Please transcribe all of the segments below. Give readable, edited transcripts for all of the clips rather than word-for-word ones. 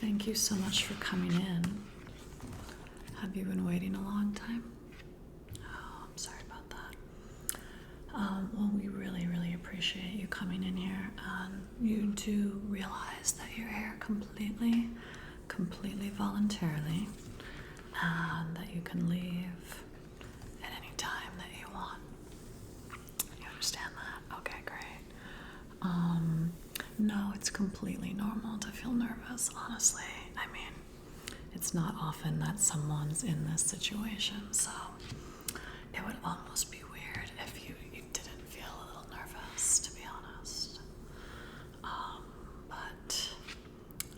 Thank you so much for coming in. Have you been waiting a long time? Oh, I'm sorry about that. Well, we really, really appreciate you coming in here. You do realize that you're here completely voluntarily, and that you can leave at any time that you want. You understand that? Okay, great. No, it's completely normal to feel nervous, honestly. I mean, it's not often that someone's in this situation, so it would almost be weird if you didn't feel a little nervous, to be honest. But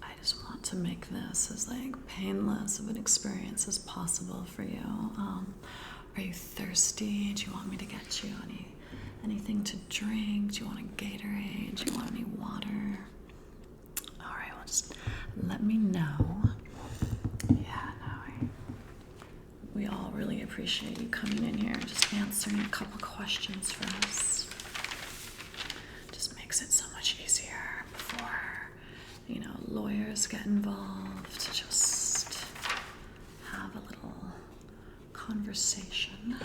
I just want to make this as painless of an experience as possible for you. Are you thirsty? Do you want me to get you anything to drink? Do you want a Gatorade? Do you want any water? All right, well, just let me know. Yeah, no, we all really appreciate you coming in here and just answering a couple questions for us. Just makes it so much easier before, lawyers get involved. Just have a little conversation.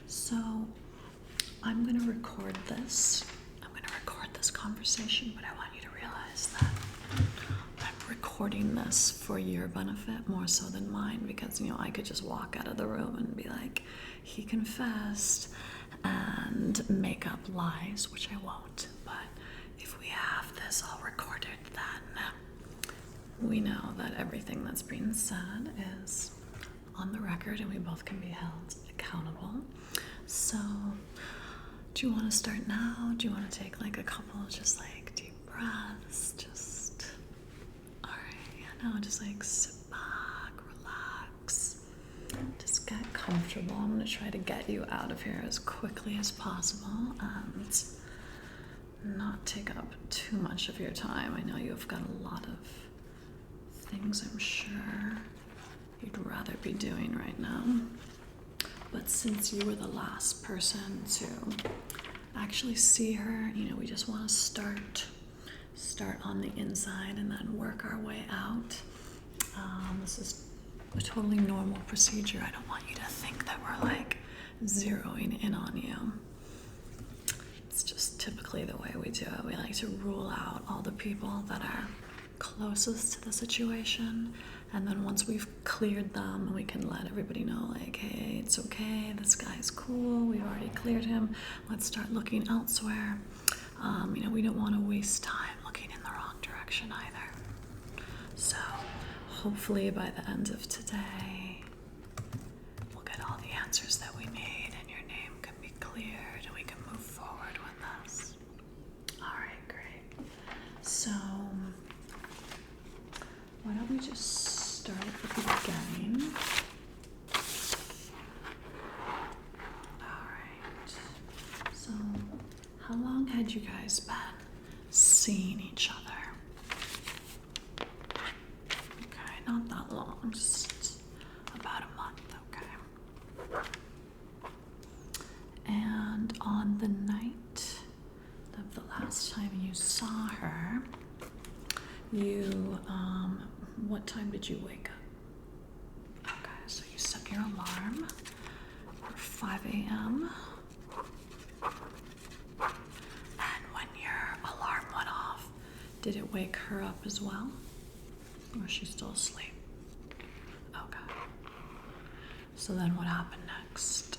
So I'm going to record this. I'm going to record this conversation, but I want you to realize that I'm recording this for your benefit more so than mine, because, I could just walk out of the room and be like, he confessed, and make up lies, which I won't. But if we have this all recorded, then we know that everything that's being said is on the record and we both can be held accountable. So do you want to start now? Do you want to take a couple just deep breaths? Alright, just sit back, relax, just get comfortable. I'm going to try to get you out of here as quickly as possible and not take up too much of your time. I know you've got a lot of things I'm sure you'd rather be doing right now. But since you were the last person to actually see her, we just want to start on the inside and then work our way out. This is a totally normal procedure. I don't want you to think that we're zeroing in on you. It's just typically the way we do it. We like to rule out all the people that are closest to the situation, and then once we've cleared them, we can let everybody know, hey, it's okay, this guy's cool, we've already cleared him, let's start looking elsewhere. We don't want to waste time looking in the wrong direction either. So hopefully by the end of today, we'll get all the answers that we need and your name can be cleared and we can move forward with this. All right, great. So why don't we just start at the beginning? Alright. So, how long had you guys been seeing each other? Okay, not that long, just about a month, okay. And on the night of the last time you saw her, what time did you wake up? Okay, so you set your alarm for 5 a.m. And when your alarm went off, did it wake her up as well? Or is she still asleep? Okay. So then what happened next?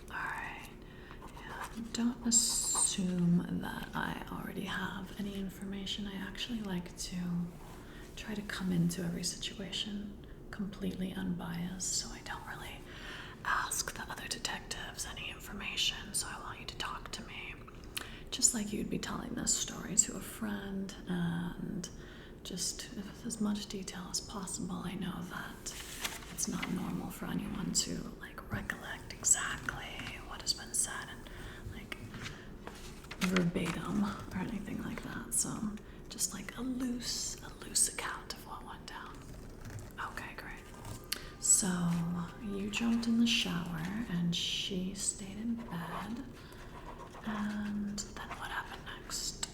Alright. Yeah, don't assume that I already have any information. I actually like to try to come into every situation completely unbiased, so I don't really ask the other detectives any information. So I want you to talk to me just like you'd be telling this story to a friend, and just with as much detail as possible. I know that it's not normal for anyone to recollect exactly what has been said and verbatim or anything like that. So just a loose account of what went down. Okay, great. So you jumped in the shower and she stayed in bed. And then what happened next?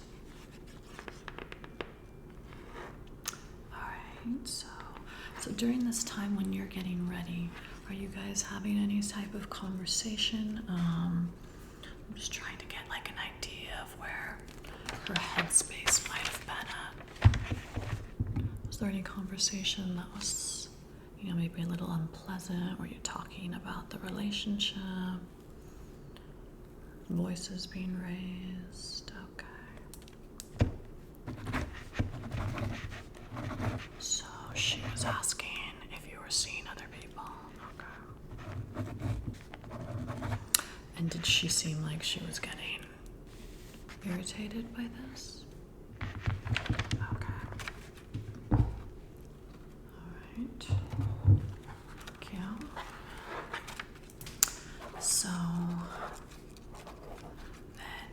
during this time when you're getting ready, are you guys having any type of conversation? I'm just trying to get like an idea of where her headspace might have been at. Was there any conversation that was, maybe a little unpleasant? Were you talking about the relationship? Voices being raised? Okay. So she was asking if you were seeing other people. Okay. And did she seem like she was getting irritated by this? Okay. All right. Thank you. So then,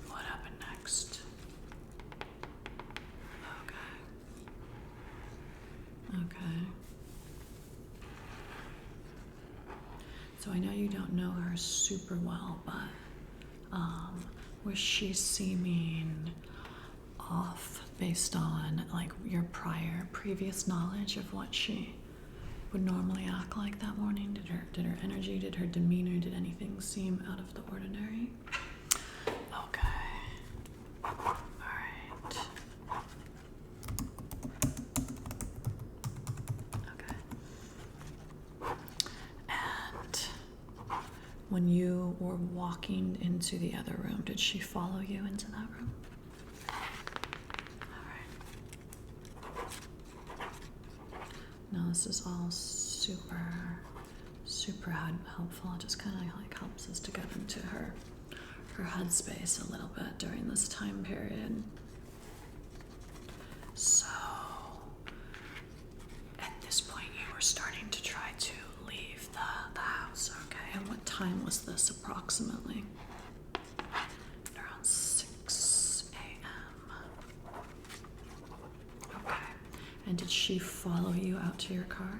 what happened next? Okay. So I know you don't know her super well, but was she seeming off based on like your previous knowledge of what she would normally act like that morning? Did her energy, did her demeanor, did anything seem out of the ordinary? Okay. All right. When you were walking into the other room, did she follow you into that room? All right. Now this is all super, super helpful. It just kind of like helps us to get into her headspace a little bit during this time period. So at this point, you were starting to try to leave the house, okay? And what time was this approximately? Around 6 a.m. Okay. And did she follow you out to your car?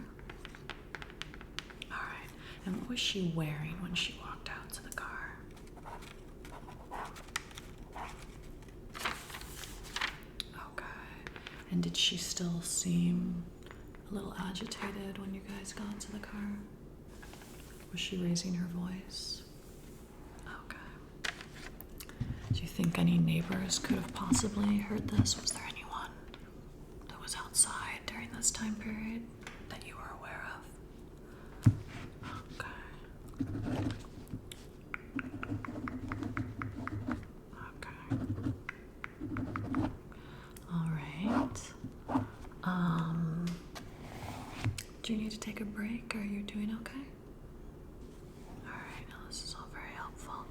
All right. And what was she wearing when she walked out to the car? Okay. And did she still seem a little agitated when you guys got into the car? Was she raising her voice? Okay. Do you think any neighbors could have possibly heard this? Was there anyone that was outside during this time period that you were aware of? Okay. Okay. All right. Do you need to take a break? Are you doing okay? Alright, now this is all very helpful.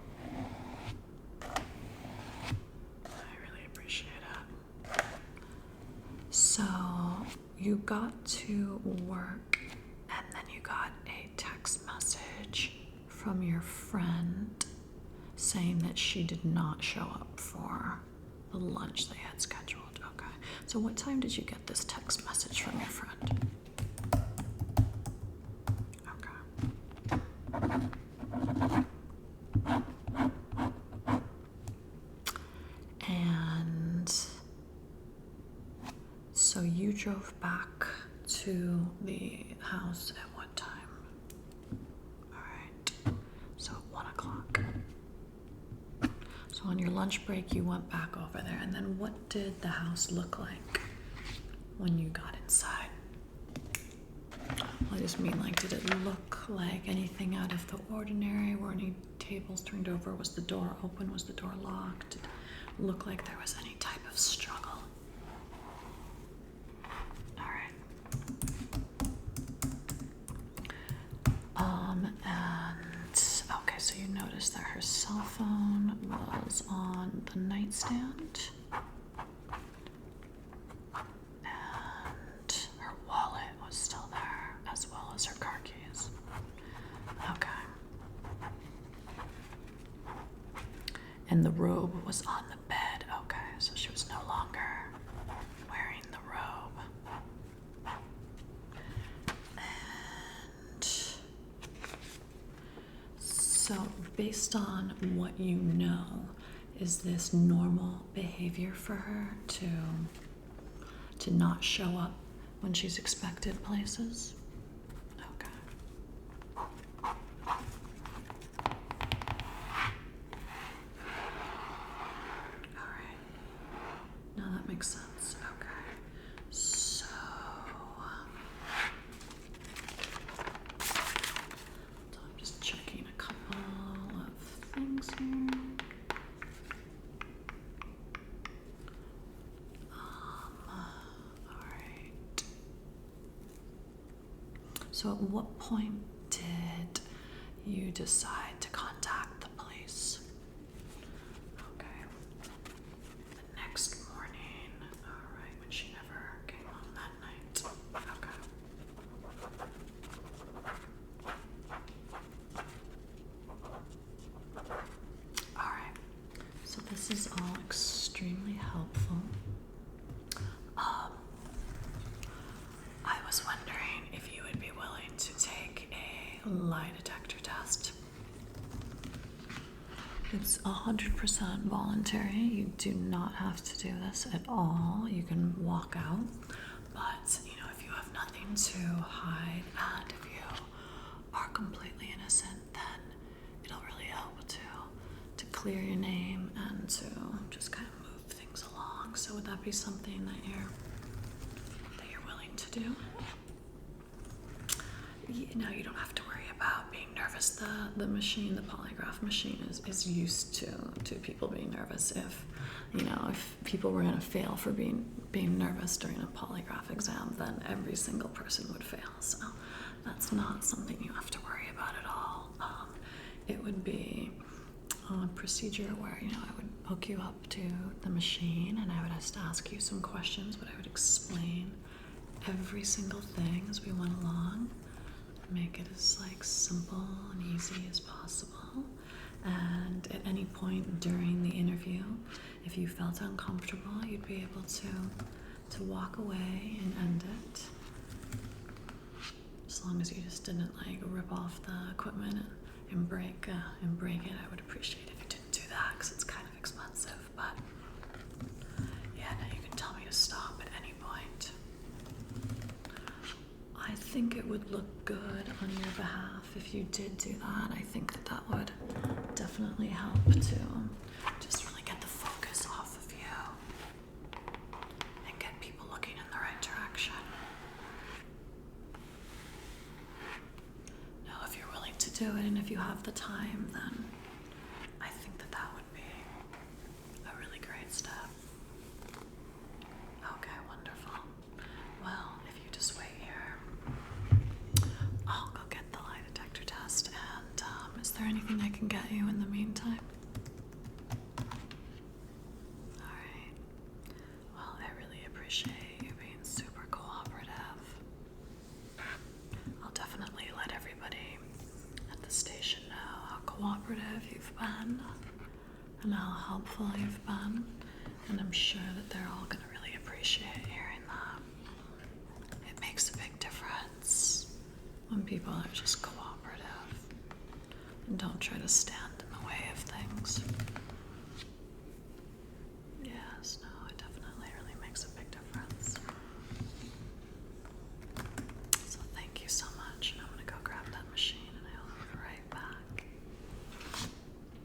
I really appreciate it. So, you got to work and then you got a text message from your friend saying that she did not show up for the lunch they had scheduled. Okay. So what time did you get this text message from your friend? And so you drove back to the house at what time? All right, so at 1 o'clock. So on your lunch break, you went back over there, and then what did the house look like when you got inside? I just mean, like, did it look like anything out of the ordinary? Were any tables turned over? Was the door open? Was the door locked? Did it look like there was any type of struggle? All right. And, okay, so you noticed that her cell phone was on the nightstand. Her car keys. Okay. And the robe was on the bed. Okay, so she was no longer wearing the robe. And so, based on what you know, is this normal behavior for her to not show up when she's expected places? Okay. Alright. Now that makes sense. Okay. So I'm just checking a couple of things here. Alright. So at what point did you decide to contact the police? Okay. The next morning. Alright, when she never came home that night. Okay. Alright. So this is all extremely helpful. I was wondering if you would be willing to take a lie detector test. It's 100% voluntary. You do not have to do this at all. You can walk out. But, if you have nothing to hide and if you are completely innocent, then it'll really help to clear your name and to just kind of move things along. So would that be something that you're willing to do? You don't have to worry about being nervous. The machine, the polygraph machine is used to people being nervous. If people were gonna fail for being nervous during a polygraph exam, then every single person would fail. So that's not something you have to worry about at all. It would be a procedure where, I would hook you up to the machine and I would just ask you some questions, but I would explain every single thing as we went along. Make it as simple and easy as possible. And at any point during the interview, if you felt uncomfortable, you'd be able to walk away and end it. As long as you just didn't rip off the equipment and break it, I would appreciate it if you didn't do that because it's kind of expensive. But yeah, now you can tell me to stop at any point. I think it would look good on your behalf if you did do that. I think that would definitely help to just really get the focus off of you and get people looking in the right direction. Now, if you're willing to do it and if you have the time, then I think that would be a really great step. Okay, wonderful. Well, if you just wait here, I'll go get the lie detector test. And is there anything I can get you in the meantime? Alright. Well, I really appreciate you being super cooperative. I'll definitely let everybody at the station know how cooperative you've been and how helpful you've been. And I'm sure that they're all going to really appreciate hearing that. It makes a big difference when people are just cooperative and don't try to stand in the way of things.